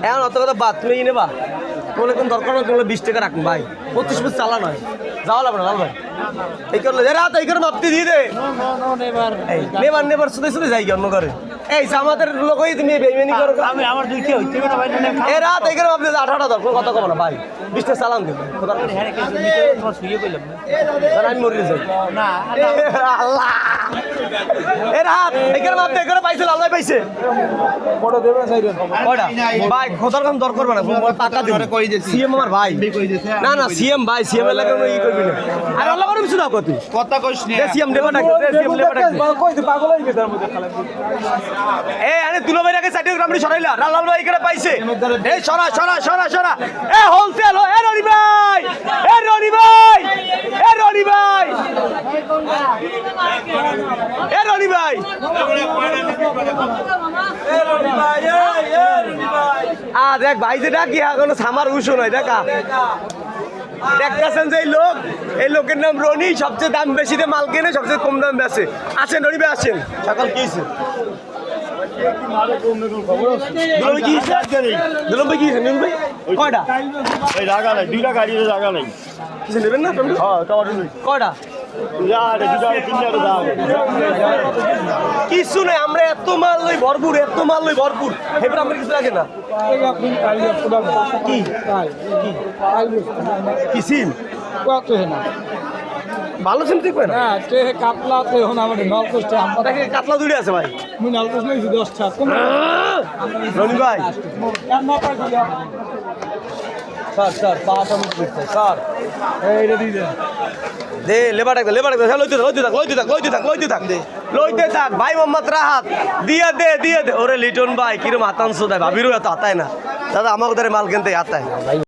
এখন অত কথা বাদ তুমি নেবা তোমার কোন দরকার নয় তোমার 20 টাকা রাখুন ভাই 25 পিস চালা নয় যাওয়া লাগবে না লাল ভাই এই করলে রাত এই করে মাপতে দিয়ে দে নেবার নেবার শুধু শুধু যাই অন্য করে এই আমাদের লোকই তুমি বেইমানি করো আমি আমার দুইটা হইতে না ভাই এ রাত এই করে মাপতে 18টা দরকার কথা কম না ভাই 20 টাকা চালান দেব আমি মরে যাই না আল্লাহ এ রাত এই করে মাপতে এই করে পাইছে লাল ভাই পাইছে বড় দেবে চাইরেন কয়টা ভাই খোদার কাম দরকার না টাকা দিবে কই দিছি সিএম আমার ভাই না না সিএম ভাই সিএম এর লাগে ই করবি না আর আল্লাহ করে কিছু দাও কত কথা কইছ নি সিএম দেবা ডাক সিএম দেবা ডাক কই তুই পাগল হই গেছার মধ্যে খালা এ আরে তুলো ভাই আগে সাইডে গ্রামড়ি সরাইলা লাল ভাই এখানে পাইছে এই সরা সরা সরা সরা এ হোলসেল এ রনি ভাই এ রনি ভাই এ রনি ভাই এ রনি ভাই দেখ ভাই যে ডাকি এখনো সামার উৎস নয় দেখা দেখতেছেন যে এই লোকের নাম রনি সবচেয়ে দাম বেশিতে মাল কেনে সবচেয়ে কম দাম বেচে আসেন রনি ভাই আসেন সকাল কি হয়েছে কয়টা দুইটা গাড়ি জায়গা নাই কিছু নেবেন না কয়টা কিছু নাই আমরা এত মাল লই ভরপুর এবার আমরা কিছু লাগে না কি কি সিম কত না ভালো সিম ঠিক না হ্যাঁ তে কাতলা তে হন আমাদের নলকোস্টে আমরা কাতলা দুইটা আছে ভাই মুই নলকোস্ট লইছি 10টা কোন রনি ভাই স্যার পাটা মুখ দিতে স্যার এইটা দি দে দে লেবার ডাক লইতে থাক ভাই মোহাম্মদ রাহাত দিয়ে দে ওরে লিটন ভাই কিরম আতাংশ দেয় ভাবিরও এত আতায় না দাদা আমাকে মাল কিনতে আতায় না ভাই